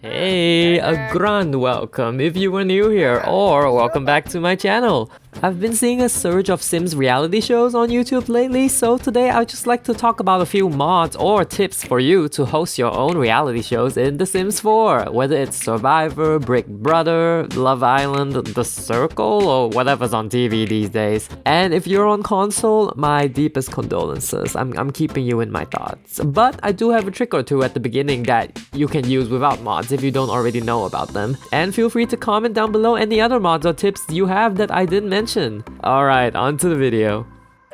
Hey, a grand welcome if you were new here, or welcome back to my channel. I've been seeing a surge of Sims reality shows on YouTube lately, so today I'd just like to talk about a few mods or tips for you to host your own reality shows in The Sims 4, whether it's Survivor, Brick Brother, Love Island, The Circle, or whatever's on TV these days. And if you're on console, my deepest condolences. I'm keeping you in my thoughts. But I do have a trick or two at the beginning that you can use without mods if you don't already know about them. And feel free to comment down below any other mods or tips you have that I didn't mention. Alright, on to the video.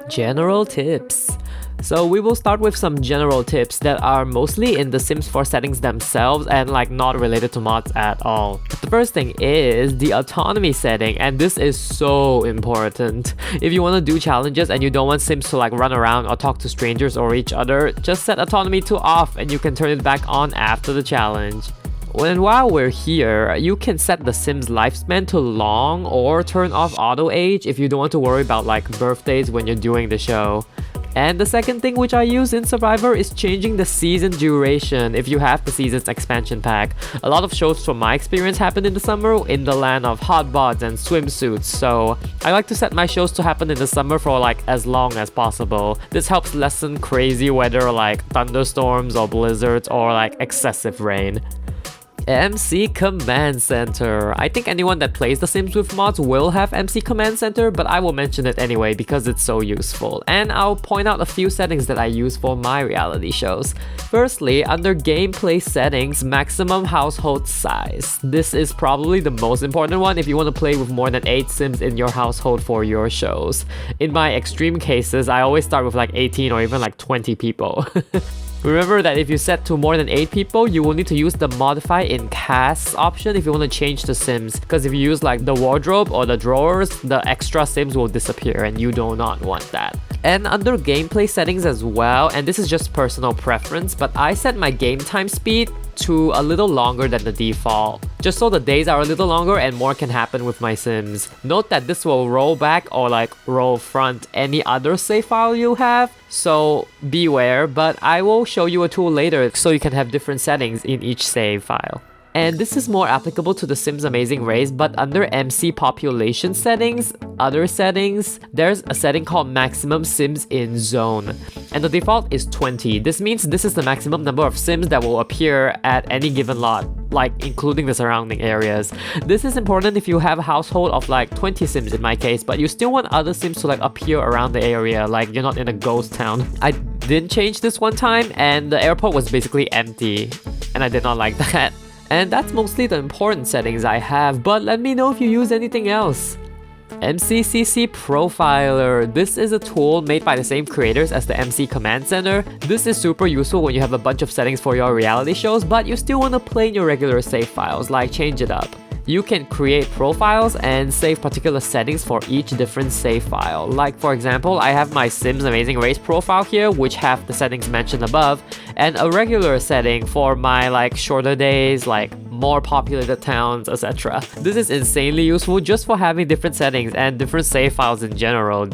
General tips. So we will start with some general tips that are mostly in the Sims 4 settings themselves and like not related to mods at all. The first thing is the autonomy setting, and this is so important. If you want to do challenges and you don't want Sims to like run around or talk to strangers or each other, just set autonomy to off and you can turn it back on after the challenge. And while we're here, you can set the Sims lifespan to long or turn off auto age if you don't want to worry about like birthdays when you're doing the show. And the second thing which I use in Survivor is changing the season duration if you have the season's expansion pack. A lot of shows from my experience happen in the summer in the land of hot bods and swimsuits, so I like to set my shows to happen in the summer for like as long as possible. This helps lessen crazy weather like thunderstorms or blizzards or like excessive rain. MC Command Center. I think anyone that plays The Sims with mods will have MC Command Center, but I will mention it anyway because it's so useful. And I'll point out a few settings that I use for my reality shows. Firstly, under gameplay settings, maximum household size. This is probably the most important one if you want to play with more than 8 Sims in your household for your shows. In my extreme cases, I always start with like 18 or even like 20 people. Remember that if you set to more than 8 people, you will need to use the modify in cast option if you want to change the Sims, because if you use like the wardrobe or the drawers, the extra Sims will disappear and you do not want that. And under gameplay settings as well, and this is just personal preference, but I set my game time speed to a little longer than the default, just so the days are a little longer and more can happen with my Sims. Note that this will roll back or like roll front any other save file you have, so beware, but I will show you a tool later so you can have different settings in each save file. And this is more applicable to the Sims Amazing Race, but under MC population settings, other settings, there's a setting called maximum Sims in zone. And the default is 20. This means this is the maximum number of Sims that will appear at any given lot, like including the surrounding areas. This is important if you have a household of like 20 Sims in my case, but you still want other Sims to like appear around the area, like you're not in a ghost town. I didn't change this one time and the airport was basically empty, and I did not like that. And that's mostly the important settings I have, but let me know if you use anything else. MCCC Profiler. This is a tool made by the same creators as the MC Command Center. This is super useful when you have a bunch of settings for your reality shows, but you still want to play in your regular save files, like change it up. You can create profiles and save particular settings for each different save file. Like for example, I have my Sims Amazing Race profile here, which have the settings mentioned above, and a regular setting for my like shorter days, like more populated towns, etc. This is insanely useful just for having different settings and different save files in general.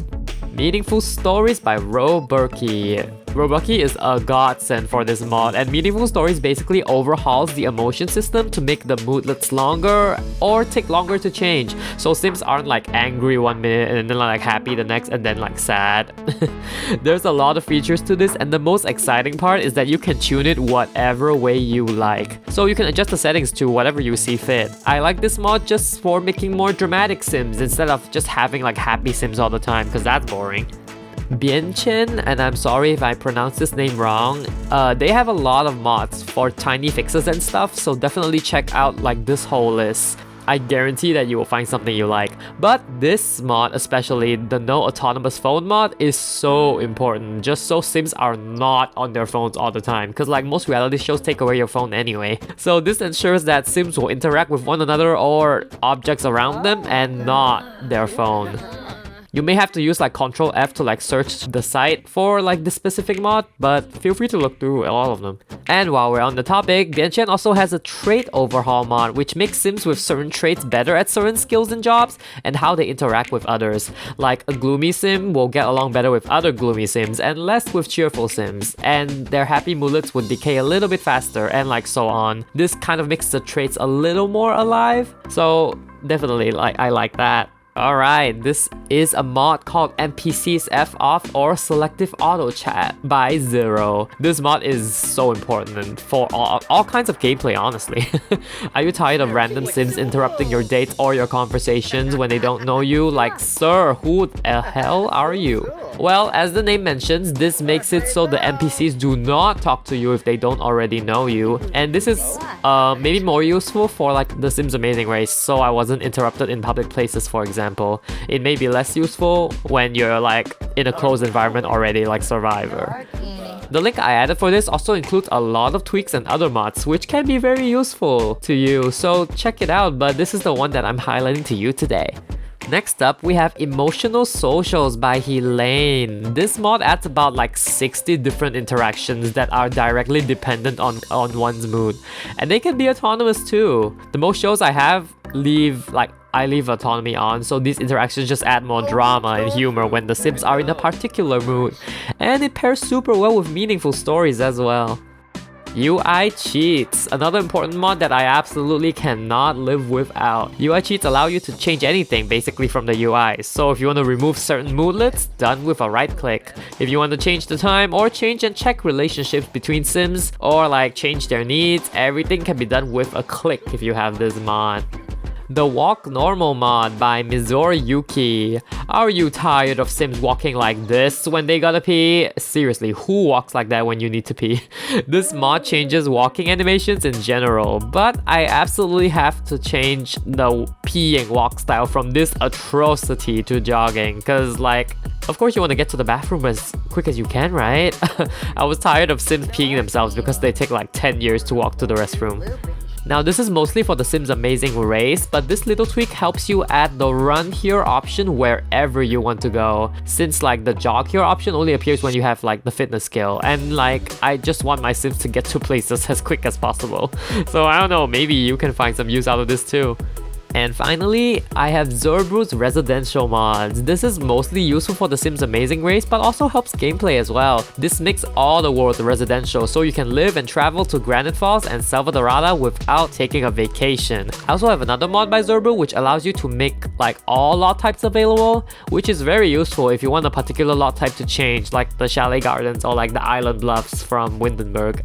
Meaningful Stories by Roberkey. Roberkey is a godsend for this mod, and Meaningful Stories basically overhauls the emotion system to make the moodlets longer or take longer to change, so Sims aren't like angry one minute and then like happy the next and then like sad. There's a lot of features to this, and the most exciting part is that you can tune it whatever way you like, so you can adjust the settings to whatever you see fit. I like this mod just for making more dramatic Sims instead of just having like happy Sims all the time, because that's boring. Bienchens, and I'm sorry if I pronounced this name wrong, they have a lot of mods for tiny fixes and stuff, so definitely check out like this whole list. I guarantee that you will find something you like. But this mod, especially the no autonomous phone mod, is so important, just so Sims are not on their phones all the time, because like most reality shows take away your phone anyway. So this ensures that Sims will interact with one another or objects around them and not their phone. You may have to use like Ctrl F to like search the site for like this specific mod, but feel free to look through all of them. And while we're on the topic, Bienchens also has a trait overhaul mod, which makes Sims with certain traits better at certain skills and jobs and how they interact with others. Like a gloomy sim will get along better with other gloomy sims and less with cheerful sims, and their happy moodlets would decay a little bit faster, and like so on. This kind of makes the traits a little more alive, so definitely I like that. Alright, this is a mod called NPCs F Off or Selective Auto Chat by Zerbu. This mod is so important for all kinds of gameplay, honestly. Are you tired of random sims interrupting your dates or your conversations when they don't know you? Like, sir, who the hell are you? Well, as the name mentions, this makes it so the NPCs do not talk to you if they don't already know you. And this is maybe more useful for like the Sims Amazing Race, so I wasn't interrupted in public places, for example. It may be less useful when you're like in a closed environment already, like Survivor. The link I added for this also includes a lot of tweaks and other mods, which can be very useful to you, so check it out, but this is the one that I'm highlighting to you today. Next up, we have Emotional Socials by Helene. This mod adds about like 60 different interactions that are directly dependent on one's mood. And they can be autonomous too. The most shows I have I leave autonomy on, so these interactions just add more drama and humor when the Sims are in a particular mood. And it pairs super well with meaningful stories as well. UI cheats, another important mod that I absolutely cannot live without. UI cheats allow you to change anything basically from the UI. So if you want to remove certain moodlets, done with a right click. If you want to change the time or change and check relationships between Sims or like change their needs, everything can be done with a click if you have this mod. The Walk Normal mod by Mizori Yuki. Are you tired of Sims walking like this when they gotta pee? Seriously, who walks like that when you need to pee? This mod changes walking animations in general, but I absolutely have to change the peeing walk style from this atrocity to jogging, cause like, of course you want to get to the bathroom as quick as you can, right? I was tired of Sims peeing themselves because they take like 10 years to walk to the restroom. Now this is mostly for the Sims Amazing Race, but this little tweak helps you add the run here option wherever you want to go. Since like the jog here option only appears when you have like the fitness skill, and like I just want my Sims to get to places as quick as possible. So I don't know, maybe you can find some use out of this too. And finally, I have Zerbu's Residental mods. This is mostly useful for the Sims Amazing Race, but also helps gameplay as well. This makes all the world residential, so you can live and travel to Granite Falls and Salvadorada without taking a vacation. I also have another mod by Zerbu which allows you to make like all lot types available, which is very useful if you want a particular lot type to change, like the Chalet Gardens or like the Island Bluffs from Windenburg.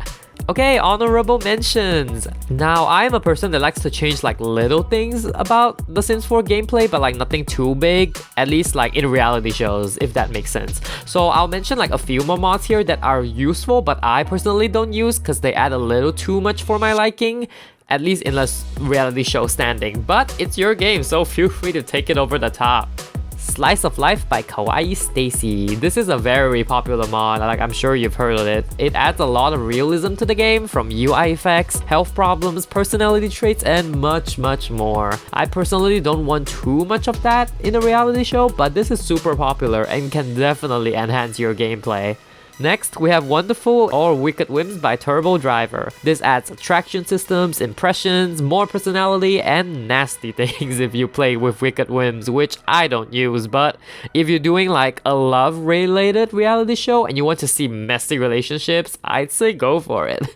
Okay, honorable mentions. Now, I'm a person that likes to change like little things about The Sims 4 gameplay, but like nothing too big, at least like in reality shows, if that makes sense. So I'll mention like a few more mods here that are useful, but I personally don't use because they add a little too much for my liking, at least in a reality show standing. But it's your game, so feel free to take it over the top. Slice of Life by Kawaii Stacy. This is a very popular mod, like I'm sure you've heard of it. It adds a lot of realism to the game, from UI effects, health problems, personality traits, and much more. I personally don't want too much of that in a reality show, but this is super popular and can definitely enhance your gameplay. Next, we have Wonderful or Wicked Whims by Turbo Driver. This adds attraction systems, impressions, more personality, and nasty things if you play with Wicked Whims, which I don't use, but if you're doing like a love-related reality show and you want to see messy relationships, I'd say go for it.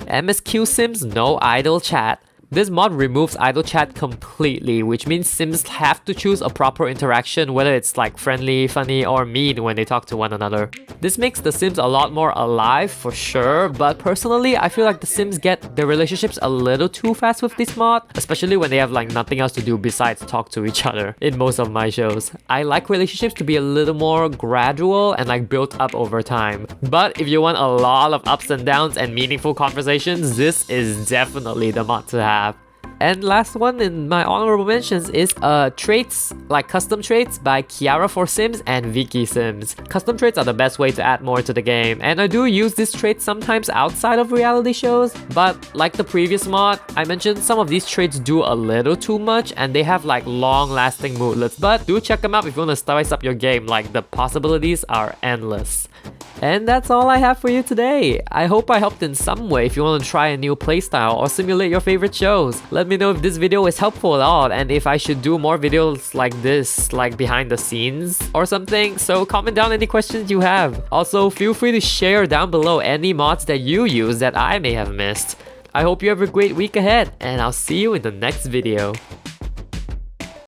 MSQ Sims No Idle Chat. This mod removes idle chat completely, which means Sims have to choose a proper interaction, whether it's like friendly, funny, or mean when they talk to one another. This makes the Sims a lot more alive for sure, but personally I feel like the Sims get their relationships a little too fast with this mod, especially when they have like nothing else to do besides talk to each other in most of my shows. I like relationships to be a little more gradual and like built up over time. But if you want a lot of ups and downs and meaningful conversations, this is definitely the mod to have. And last one in my honorable mentions is traits, like custom traits by Kiara for Sims and Vicky Sims. Custom traits are the best way to add more to the game, and I do use these traits sometimes outside of reality shows, but like the previous mod, I mentioned some of these traits do a little too much and they have like long-lasting moodlets, but do check them out if you want to spice up your game, like the possibilities are endless. And that's all I have for you today. I hope I helped in some way if you want to try a new playstyle or simulate your favorite shows. Let me know if this video is helpful at all and if I should do more videos like this, like behind the scenes or something. So comment down any questions you have. Also, feel free to share down below any mods that you use that I may have missed. I hope you have a great week ahead, and I'll see you in the next video.